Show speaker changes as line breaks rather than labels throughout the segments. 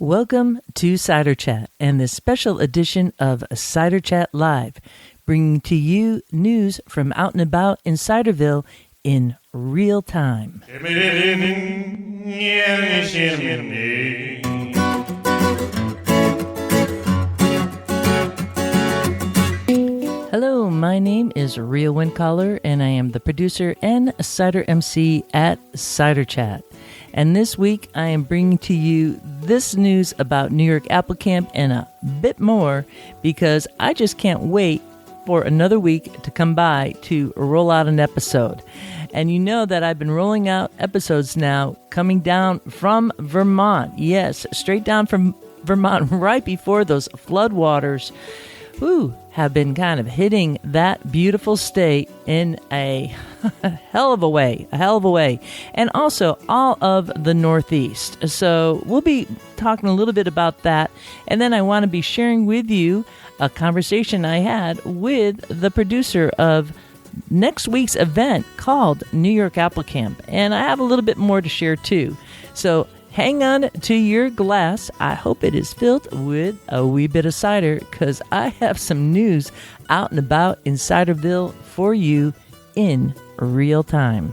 Welcome to Cider Chat and this special edition of Cider Chat Live, bringing to you news from out and about in Ciderville in real time. Hello, my name is Rhea Windcaller, and I am the producer and cider MC at Cider Chat. And this week, I am bringing to you this news about New York Apple Camp and a bit more, because I just can't wait for another week to come by to roll out an episode. And you know that I've been rolling out episodes now coming down from Vermont. Yes, straight down from Vermont, right before those floodwaters have been kind of hitting that beautiful state in a hell of a way. And also all of the Northeast. So we'll be talking a little bit about that. And then I want to be sharing with you a conversation I had with the producer of next week's event called New York Apple Camp. And I have a little bit more to share too. So hang on to your glass. I hope it is filled with a wee bit of cider, because I have some news out and about in Ciderville for you in real time.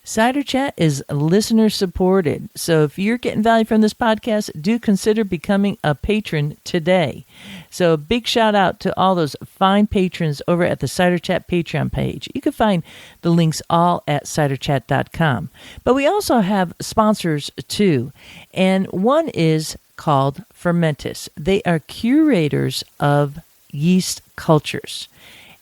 Cider Chat is listener supported, so if you're getting value from this podcast, do consider becoming a patron today. So a big shout out to all those fine patrons over at the Cider Chat Patreon page. You can find the links all at ciderchat.com. But we also have sponsors too, and one is called Fermentis. They are curators of yeast cultures,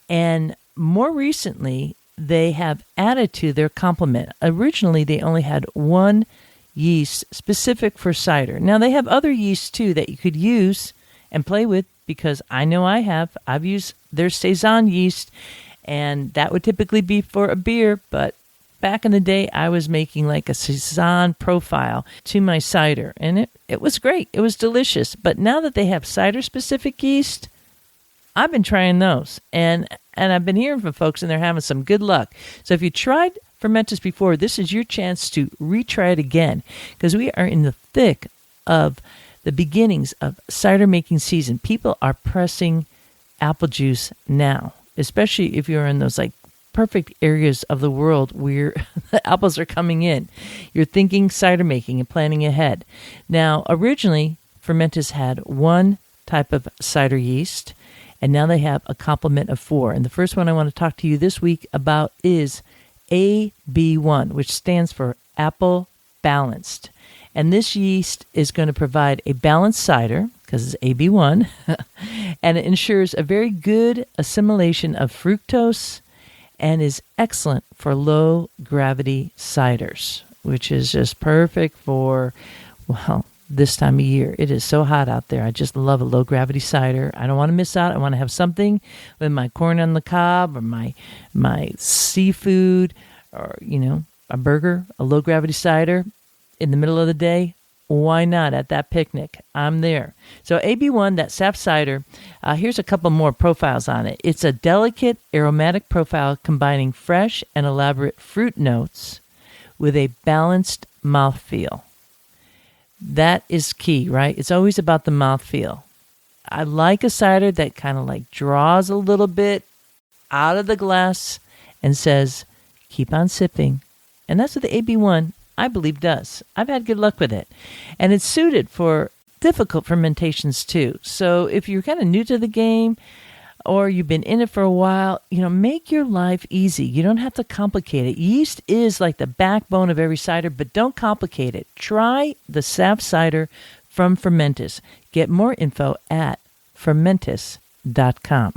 and more recently, they have added to their complement. Originally, they only had one yeast specific for cider. Now, they have other yeasts, too, that you could use and play with, because I know I've used their Saison yeast, and that would typically be for a beer, but back in the day, I was making like a Saison profile to my cider, and it was great. It was delicious. But now that they have cider-specific yeast, I've been trying those, and I've been hearing from folks, and they're having some good luck. So if you tried Fermentis before, this is your chance to retry it again, because we are in the thick of the beginnings of cider making season. People are pressing apple juice now, especially if you're in those like perfect areas of the world where the apples are coming in. You're thinking cider making and planning ahead. Now, originally, Fermentis had one type of cider yeast, and now they have a complement of 4. And the first one I want to talk to you this week about is AB1, which stands for Apple Balanced. And this yeast is going to provide a balanced cider, because it's AB1, and it ensures a very good assimilation of fructose and is excellent for low-gravity ciders, which is just perfect for, well, this time of year. It is so hot out there. I just love a low-gravity cider. I don't want to miss out. I want to have something with my corn on the cob or my seafood, or, a burger, a low-gravity cider in the middle of the day. Why not at that picnic? I'm there. So AB1, that SafCider, here's a couple more profiles on it. It's a delicate aromatic profile combining fresh and elaborate fruit notes with a balanced mouthfeel. That is key, right? It's always about the mouthfeel. I like a cider that kind of like draws a little bit out of the glass and says, keep on sipping. And that's what the AB1, I believe, does. I've had good luck with it. And it's suited for difficult fermentations too. So if you're kind of new to the game, or you've been in it for a while, make your life easy. You don't have to complicate it. Yeast is like the backbone of every cider, but don't complicate it. Try the SafCider from Fermentis. Get more info at fermentis.com.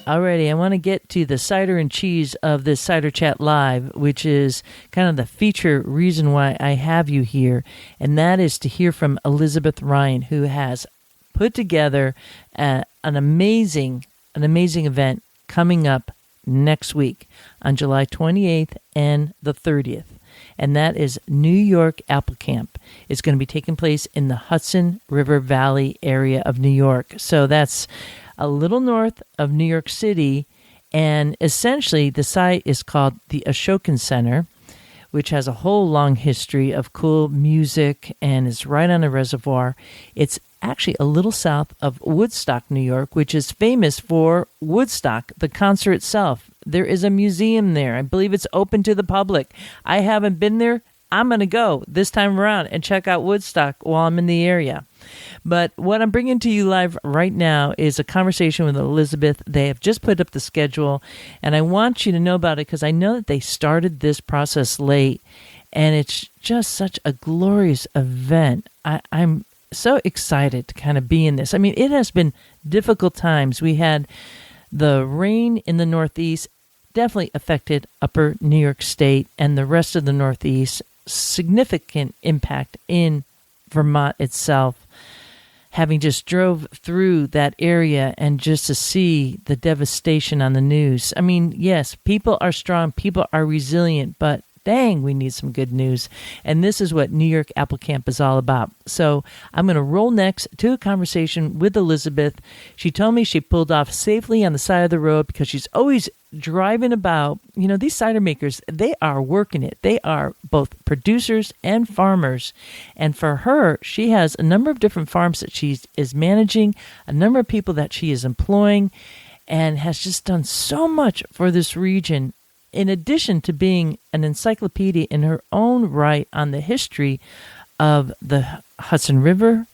Alrighty, I want to get to the cider and cheese of this Cider Chat Live, which is kind of the feature reason why I have you here, and that is to hear from Elizabeth Ryan, who has put together an amazing event coming up next week on July 28th and the 30th. And that is New York Apple Camp. It's going to be taking place in the Hudson River Valley area of New York. So that's a little north of New York City. And essentially, the site is called the Ashokan Center, which has a whole long history of cool music and is right on a reservoir. It's actually a little south of Woodstock, New York, which is famous for Woodstock, the concert itself. There is a museum there. I believe it's open to the public. I haven't been there. I'm going to go this time around and check out Woodstock while I'm in the area. But what I'm bringing to you live right now is a conversation with Elizabeth. They have just put up the schedule, and I want you to know about it because I know that they started this process late, and it's just such a glorious event. I'm so excited to kind of be in this. I mean, it has been difficult times. We had the rain in the Northeast definitely affected upper New York State and the rest of the Northeast. Significant impact in Vermont itself. Having just drove through that area and just to see the devastation on the news. I mean, yes, people are strong, people are resilient, but dang, we need some good news. And this is what New York Apple Camp is all about. So I'm going to roll next to a conversation with Elizabeth. She told me she pulled off safely on the side of the road because she's always driving about. You know, these cider makers, they are working it. They are both producers and farmers. And for her, she has a number of different farms that she is managing, a number of people that she is employing, and has just done so much for this region. In addition to being an encyclopedia in her own right on the history of the Hudson River,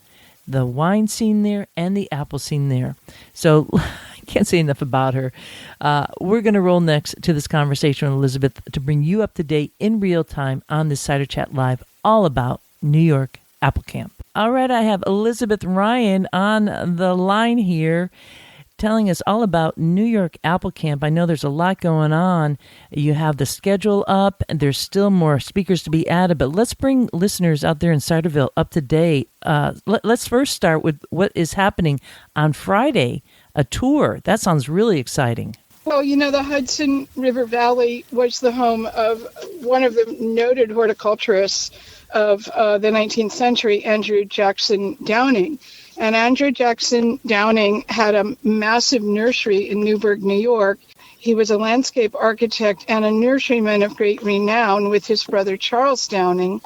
the wine scene there, and the apple scene there. So I can't say enough about her. We're going to roll next to this conversation with Elizabeth to bring you up to date in real time on this Cider Chat Live, all about New York Apple Camp. All right, I have Elizabeth Ryan on the line here, telling us all about New York Apple Camp. I know there's a lot going on. You have the schedule up, and there's still more speakers to be added, but let's bring listeners out there in Ciderville up to date. Let's first start with what is happening on Friday, a tour. That sounds really exciting.
Well, you know, the Hudson River Valley was the home of one of the noted horticulturists of the 19th century, Andrew Jackson Downing. And Andrew Jackson Downing had a massive nursery in Newburgh, New York. He was a landscape architect and a nurseryman of great renown with his brother Charles Downing.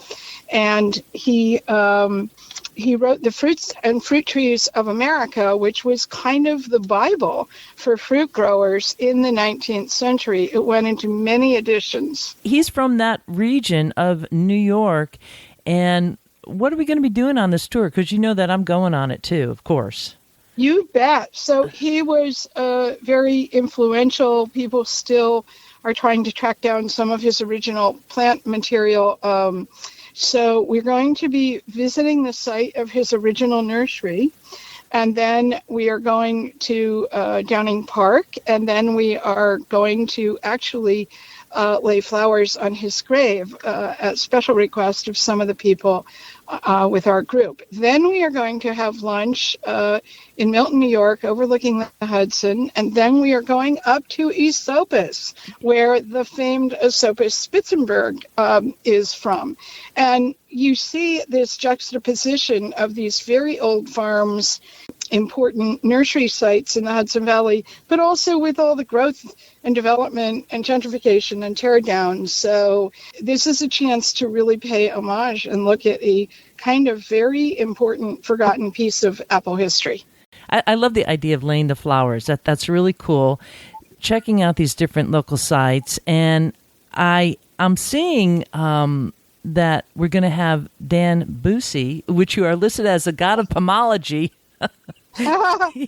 And he wrote The Fruits and Fruit Trees of America, which was kind of the Bible for fruit growers in the 19th century. It went into many editions.
He's from that region of New York, and what are we going to be doing on this tour? Because you know that I'm going on it too, of course.
You bet. So he was very influential. People still are trying to track down some of his original plant material. So we're going to be visiting the site of his original nursery. And then we are going to Downing Park. And then we are going to actually lay flowers on his grave at special request of some of the people with our group. Then we are going to have lunch in Milton, New York, overlooking the Hudson, and then we are going up to Esopus, where the famed Esopus Spitzenberg is from. And you see this juxtaposition of these very old farms, important nursery sites in the Hudson Valley, but also with all the growth and development and gentrification and tear down. So this is a chance to really pay homage and look at a kind of very important forgotten piece of apple history.
I love the idea of laying the flowers. That's really cool. Checking out these different local sites, and I'm seeing that we're going to have Dan Busey, which you are listed as a god of pomology. I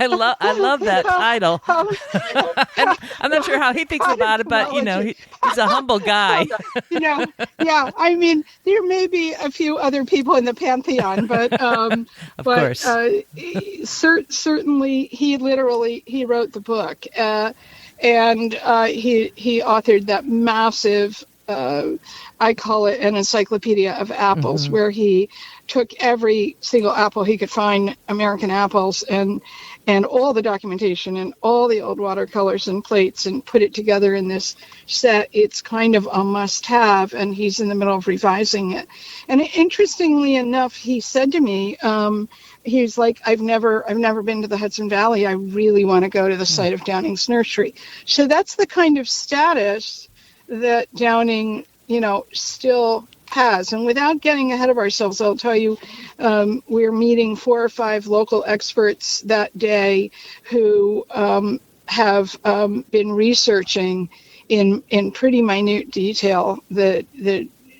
love that title. I'm not sure how he thinks about it, but you know, he's a humble guy.
Yeah. I mean, there may be a few other people in the pantheon, but
of course,
certainly he wrote the book, and he authored that massive. I call it an encyclopedia of apples, mm-hmm. where he took every single apple he could find, American apples, and all the documentation and all the old watercolors and plates, and put it together in this set. It's kind of a must-have, and he's in the middle of revising it. And interestingly enough, he said to me, he's like, I've never been to the Hudson Valley. I really want to go to the site of Downing's nursery. So that's the kind of status that Downing, still has. And without getting ahead of ourselves, I'll tell you, we're meeting 4 or 5 local experts that day who have been researching in pretty minute detail the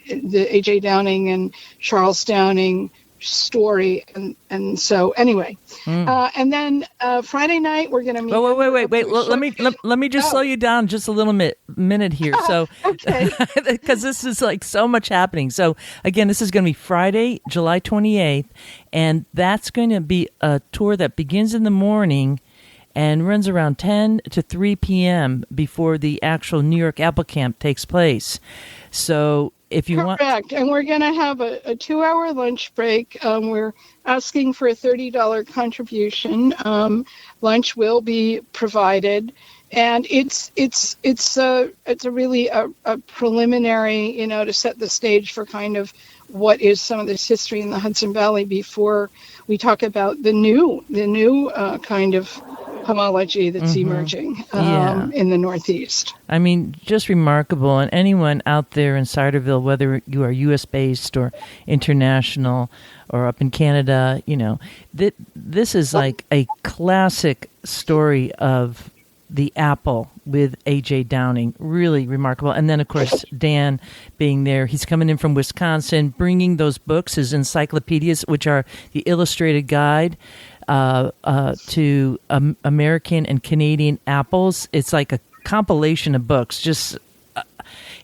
A.J. Downing and Charles Downing story. And so anyway, and then Friday night we're going to meet.
Wait. Let me just slow you down just a little minute here. So,
okay,
because this is like so much happening. So again, this is going to be Friday, July 28th, and that's going to be a tour that begins in the morning and runs around 10 to 3 p.m. before the actual New York Apple Camp takes place. So if you want...
Correct. And we're going to have a 2-hour lunch break. We're asking for a $30 contribution. Lunch will be provided. And it's a really a preliminary, to set the stage for kind of what is some of this history in the Hudson Valley before we talk about the new kind of homology that's emerging in the Northeast.
I mean, just remarkable. And anyone out there in Ciderville, whether you are U.S.-based or international or up in Canada, this is like a classic story of the apple with A.J. Downing. Really remarkable. And then, of course, Dan being there. He's coming in from Wisconsin, bringing those books, his encyclopedias, which are the illustrated guide to American and Canadian apples. It's like a compilation of books. Just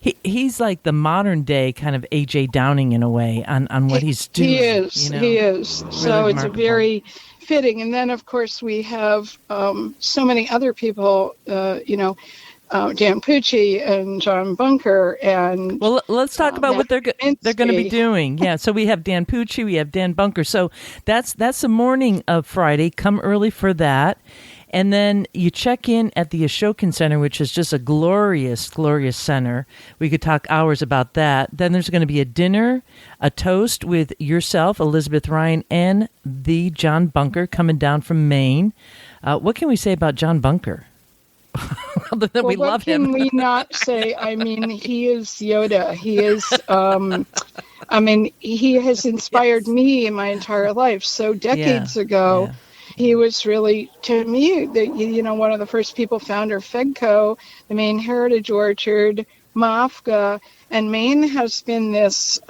he's like the modern day kind of A.J. Downing in a way on what he's doing.
He is. He is.
Really
so it's
remarkable.
A very fitting. And then, of course, we have so many other people, Dan Pucci and John Bunker. And
well, let's talk about what they're going to be doing. Yeah, so we have Dan Pucci, we have Dan Bunker. So that's the morning of Friday. Come early for that. And then you check in at the Ashokan Center, which is just a glorious, glorious center. We could talk hours about that. Then there's going to be a dinner, a toast with yourself, Elizabeth Ryan, and the John Bunker coming down from Maine. What can we say about John Bunker? Other than we love him.
What can we not say? I mean, he is Yoda. He is, he has inspired me in my entire life. So decades ago, he was really, to me, one of the first people, founder of FEDCO, the Maine Heritage Orchard, MAFGA, and Maine has been this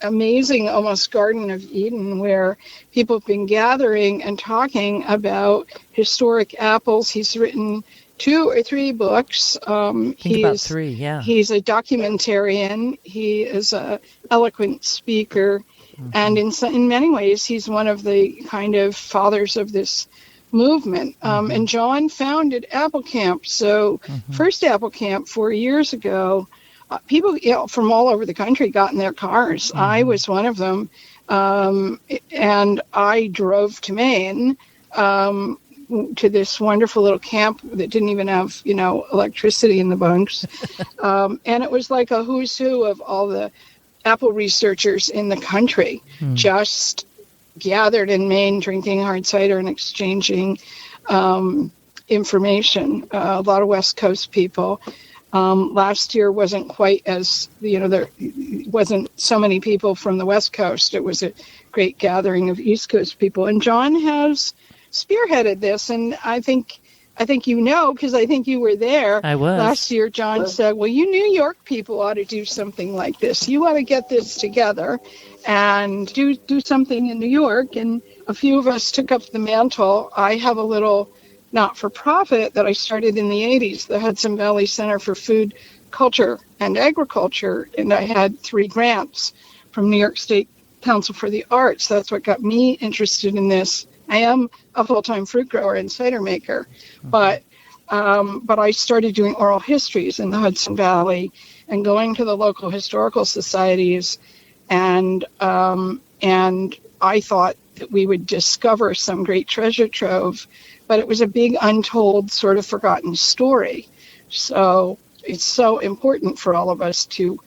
amazing, almost Garden of Eden, where people have been gathering and talking about historic apples. He's written 2 or 3 books.
About 3, yeah.
He's a documentarian. He is an eloquent speaker. And in many ways, he's one of the kind of fathers of this movement. And John founded Apple Camp. So first Apple Camp 4 years ago, people from all over the country got in their cars. I was one of them. And I drove to Maine to this wonderful little camp that didn't even have, electricity in the bunks. And it was like a who's who of all the apple researchers in the country just gathered in Maine, drinking hard cider and exchanging information. A lot of West Coast people. Last year wasn't quite as, there wasn't so many people from the West Coast. It was a great gathering of East Coast people. And John has spearheaded this, and I think because I think you were there.
I was.
Last year, John said, well, you New York people ought to do something like this. You ought to get this together and do something in New York. And a few of us took up the mantle. I have a little not-for-profit that I started in the 80s, the Hudson Valley Center for Food, Culture, and Agriculture. And I had 3 grants from New York State Council for the Arts. That's what got me interested in this. I am a full-time fruit grower and cider maker, but I started doing oral histories in the Hudson Valley and going to the local historical societies, and I thought that we would discover some great treasure trove, but it was a big untold sort of forgotten story. So it's so important for all of us to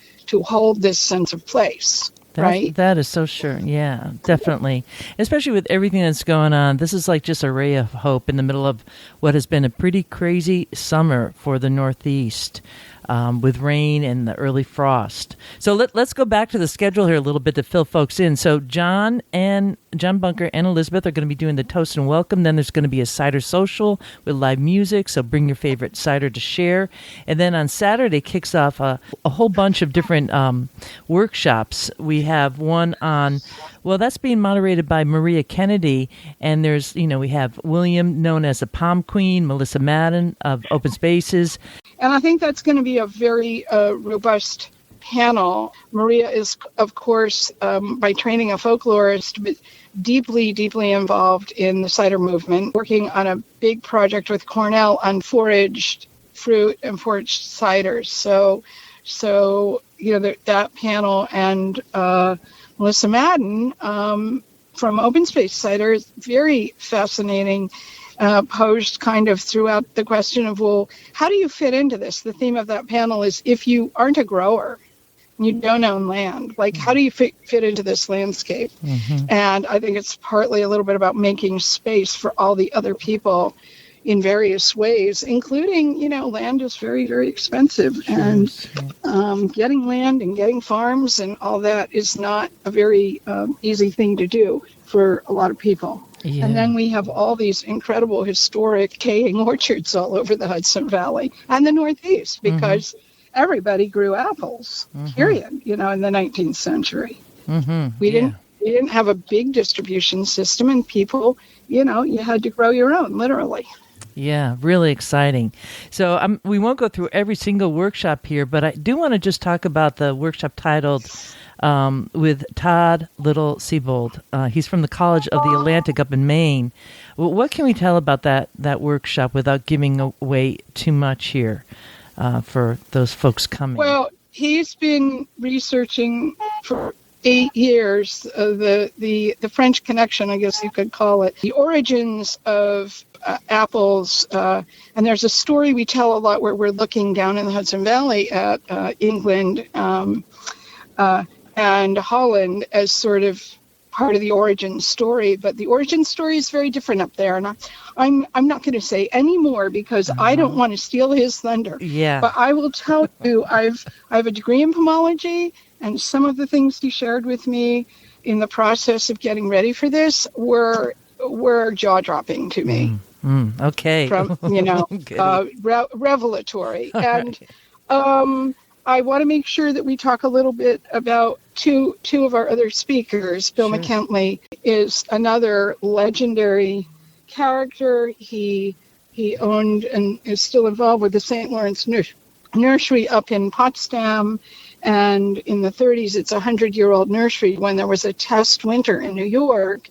hold this sense of place. Right.
That is so sure. Yeah, definitely. Especially with everything that's going on. This is like just a ray of hope in the middle of what has been a pretty crazy summer for the Northeast. with rain and the early frost. So let's go back to the schedule here a little bit to fill folks in. So John Bunker and Elizabeth are going to be doing the toast and welcome. Then there's going to be a cider social with live music. So bring your favorite cider to share. And then on Saturday kicks off a whole bunch of different workshops. We have one on, well, that's being moderated by Maria Kennedy. And there's, we have William, known as the Palm Queen, Melissa Madden of Open Spaces.
And I think that's going to be a very robust panel. Maria is, of course, by training a folklorist, but deeply, deeply involved in the cider movement, working on a big project with Cornell on foraged fruit and foraged ciders. So that panel and Melissa Madden from Open Space Cider is very fascinating. Posed kind of throughout the question of, well, how do you fit into this? The theme of that panel is, if you aren't a grower, you don't own land, like, how do you fit into this landscape? Mm-hmm. And I think it's partly a little bit about making space for all the other people in various ways, including, land is very, very expensive. Sure. And getting land and getting farms and all that is not a very easy thing to do for a lot of people. Yeah. And then we have all these incredible historic decaying orchards all over the Hudson Valley and the Northeast, because everybody grew apples, period, in the 19th century. Mm-hmm. We didn't have a big distribution system, and people, you had to grow your own, literally.
Yeah, really exciting. So we won't go through every single workshop here, but I do want to just talk about the workshop titled with Todd Little-Sebold. He's from the College of the Atlantic up in Maine. Well, what can we tell about that workshop without giving away too much here for those folks coming?
Well, he's been researching for 8 years the French Connection, I guess you could call it, the origins of apples. And there's a story we tell a lot where we're looking down in the Hudson Valley at England and Holland as sort of part of the origin story, but the origin story is very different up there. And I'm not going to say any more because I don't want to steal his thunder.
Yeah.
But I will tell you, I have a degree in pomology, and some of the things he shared with me in the process of getting ready for this were jaw-dropping to me.
Okay.
From revelatory. And I want to make sure that we talk a little bit about two of our other speakers. Bill McKentley is another legendary character. He owned and is still involved with the St. Lawrence Nursery up in Potsdam. And in the 30s, it's a 100-year-old nursery. When there was a test winter in New York,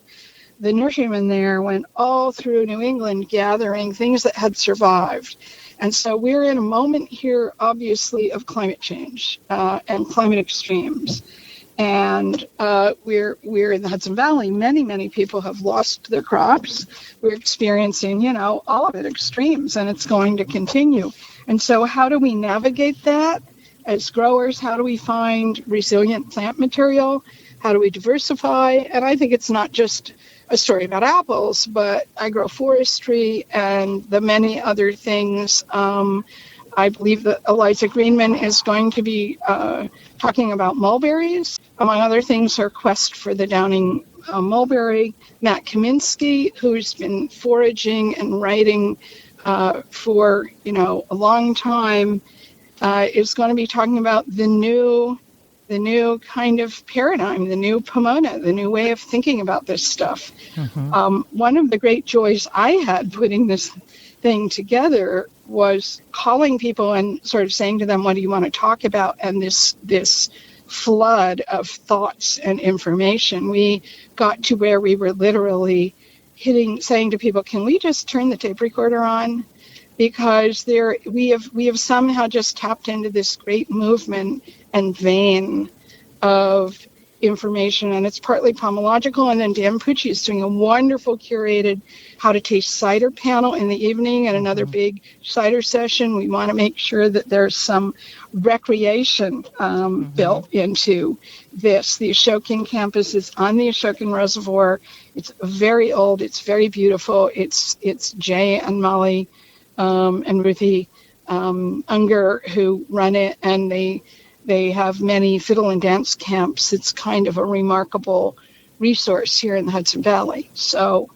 the nurserymen there went all through New England gathering things that had survived. And so we're in a moment here, obviously, of climate change and climate extremes. And we're in the Hudson Valley. Many, many people have lost their crops. We're experiencing, all of it extremes, and it's going to continue. And so how do we navigate that as growers? How do we find resilient plant material? How do we diversify? And I think it's not just a story about apples, but agroforestry and the many other things. I believe that Eliza Greenman is going to be talking about mulberries. Among other things, her quest for the Downing mulberry. Matt Kaminsky, who's been foraging and writing for a long time, is going to be talking about the new kind of paradigm, the new Pomona, the new way of thinking about this stuff. One of the great joys I had putting this thing together was calling people and sort of saying to them, what do you want to talk about? And this flood of thoughts and information, we got to where we were literally saying to people, can we just turn the tape recorder on? Because we have somehow just tapped into this great movement and vein of information, and it's partly pomological. And then Dan Pucci is doing a wonderful curated how to taste cider panel in the evening and another big cider session. We want to make sure that there's some recreation built into this. The Ashokan campus is on the Ashokan Reservoir. It's very old. It's very beautiful. It's Jay and Molly and Ruthie Unger who run it, and they have many fiddle and dance camps. It's kind of a remarkable resource here in the Hudson Valley. So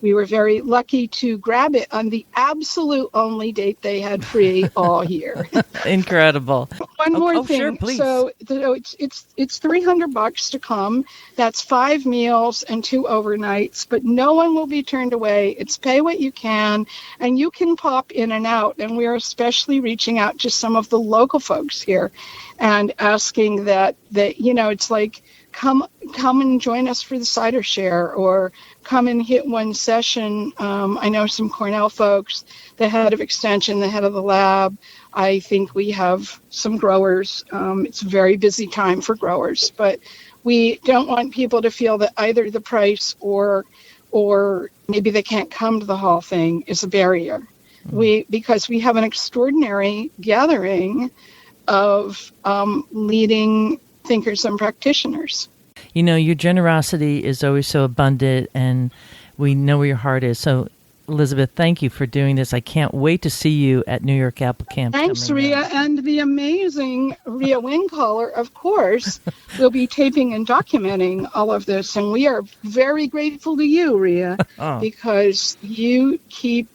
we were very lucky to grab it on the absolute only date they had free all year.
Incredible.
One more thing.
Sure, please.
So it's $300 to come. That's 5 meals and 2 overnights, but no one will be turned away. It's pay what you can, and you can pop in and out. And we are especially reaching out to some of the local folks here and asking that it's like, come and join us for the cider share, or come and hit one session. I know some Cornell folks, the head of extension, the head of the lab. I think we have some growers. It's a very busy time for growers, but we don't want people to feel that either the price or maybe they can't come to the whole thing is a barrier. Because we have an extraordinary gathering of leading thinkers and practitioners.
Your generosity is always so abundant, and we know where your heart is. So, Elizabeth, thank you for doing this. I can't wait to see you at New York Apple Camp.
Thanks, Rhea, and the amazing Rhea Wingcaller, of course, will be taping and documenting all of this. And we are very grateful to you, Rhea, because you keep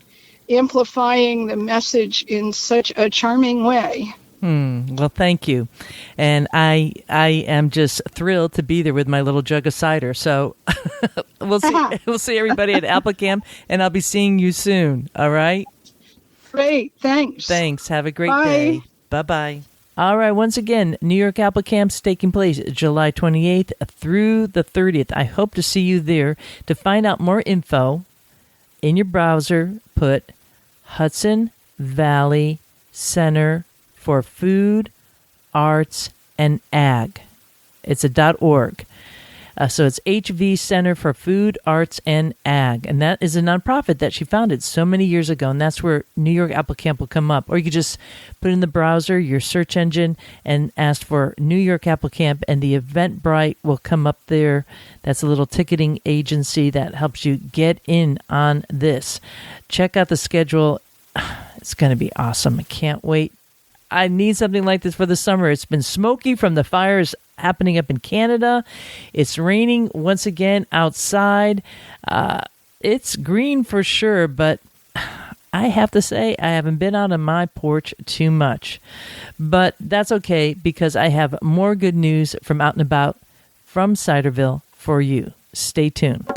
amplifying the message in such a charming way.
Well, thank you. And I am just thrilled to be there with my little jug of cider. So we'll see everybody at Apple Camp, and I'll be seeing you soon. All right?
Great. Thanks.
Thanks. Have a great day. Bye-bye. All right. Once again, New York Apple Camp's taking place July 28th through the 30th. I hope to see you there. To find out more info, in your browser, put Hudson Valley Center for Food, Arts, and Ag. It's a .org. So it's HV Center for Food, Arts, and Ag. And that is a nonprofit that she founded so many years ago. And that's where New York Apple Camp will come up. Or you could just put in the browser, your search engine, and ask for New York Apple Camp, and the Eventbrite will come up there. That's a little ticketing agency that helps you get in on this. Check out the schedule. It's going to be awesome. I can't wait. I need something like this for the summer. It's been smoky from the fires happening up in Canada. It's raining once again outside. It's green for sure, but I have to say I haven't been out on my porch too much. But that's okay, because I have more good news from out and about from Ciderville for you. Stay tuned.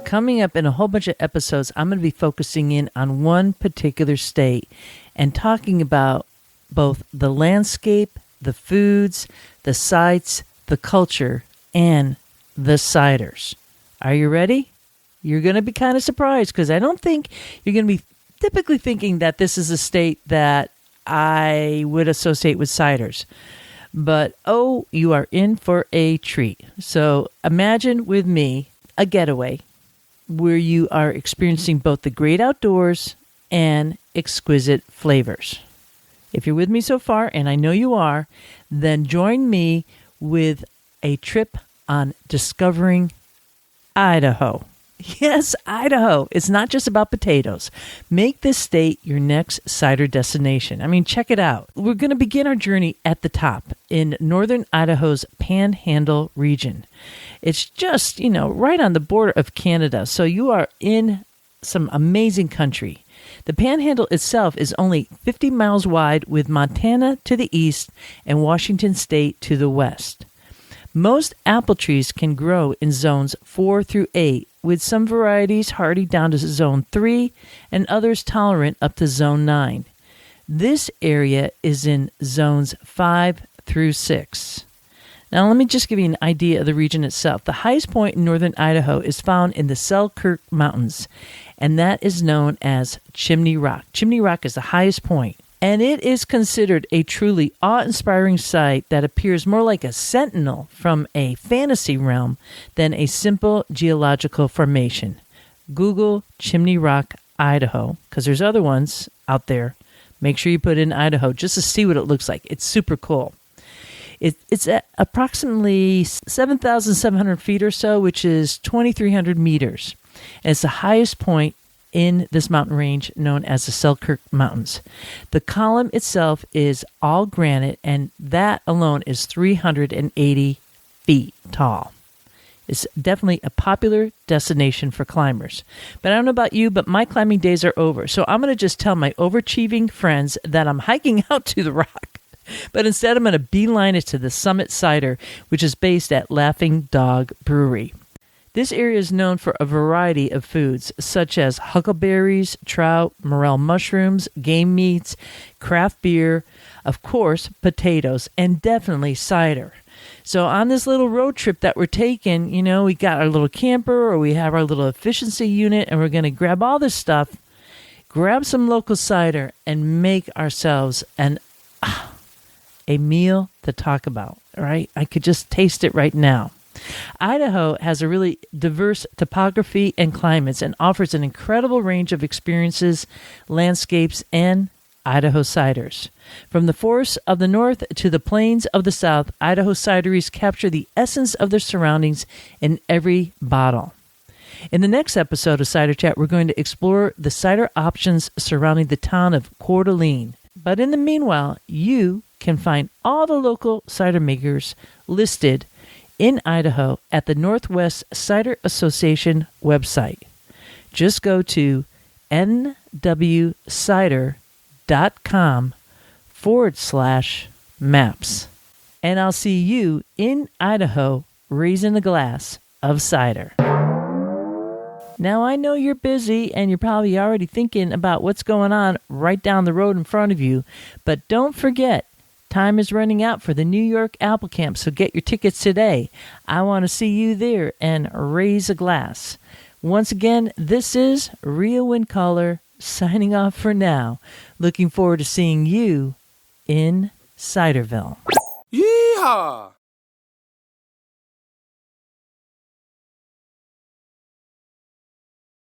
Coming up in a whole bunch of episodes, I'm going to be focusing in on one particular state and talking about both the landscape, the foods, the sites, the culture, and the ciders. Are you ready? You're going to be kind of surprised, because I don't think you're going to be typically thinking that this is a state that I would associate with ciders. But, you are in for a treat. So imagine with me a getaway where you are experiencing both the great outdoors and exquisite flavors. If you're with me so far, and I know you are, then join me with a trip on discovering Idaho. Yes, Idaho. It's not just about potatoes. Make this state your next cider destination. I mean, check it out. We're going to begin our journey at the top in northern Idaho's Panhandle region. It's just, right on the border of Canada. So you are in some amazing country. The Panhandle itself is only 50 miles wide, with Montana to the east and Washington State to the west. Most apple trees can grow in zones 4 through 8, with some varieties hardy down to zone 3 and others tolerant up to zone 9. This area is in zones 5 through 6. Now, let me just give you an idea of the region itself. The highest point in northern Idaho is found in the Selkirk Mountains, and that is known as Chimney Rock. Chimney Rock is the highest point, and it is considered a truly awe-inspiring sight that appears more like a sentinel from a fantasy realm than a simple geological formation. Google Chimney Rock, Idaho, because there's other ones out there. Make sure you put in Idaho just to see what it looks like. It's super cool. It's at approximately 7,700 feet or so, which is 2,300 meters. And it's the highest point in this mountain range known as the Selkirk Mountains. The column itself is all granite, and that alone is 380 feet tall. It's definitely a popular destination for climbers. But I don't know about you, but my climbing days are over. So I'm going to just tell my overachieving friends that I'm hiking out to the rock. But instead, I'm going to beeline it to the Summit Cider, which is based at Laughing Dog Brewery. This area is known for a variety of foods, such as huckleberries, trout, morel mushrooms, game meats, craft beer, of course, potatoes, and definitely cider. So on this little road trip that we're taking, we got our little camper or we have our little efficiency unit, and we're going to grab all this stuff, grab some local cider, and make ourselves a meal to talk about, right? I could just taste it right now. Idaho has a really diverse topography and climates and offers an incredible range of experiences, landscapes, and Idaho ciders. From the forests of the north to the plains of the south, Idaho cideries capture the essence of their surroundings in every bottle. In the next episode of Cider Chat, we're going to explore the cider options surrounding the town of Coeur d'Alene. But in the meanwhile, you can find all the local cider makers listed in Idaho at the Northwest Cider Association website. Just go to nwcider.com/maps. And I'll see you in Idaho raising a glass of cider. Now, I know you're busy and you're probably already thinking about what's going on right down the road in front of you, but don't forget, time is running out for the New York Apple Camp, so get your tickets today. I want to see you there and raise a glass. Once again, this is Rhea Windcaller signing off for now. Looking forward to seeing you in Ciderville.
Yeehaw!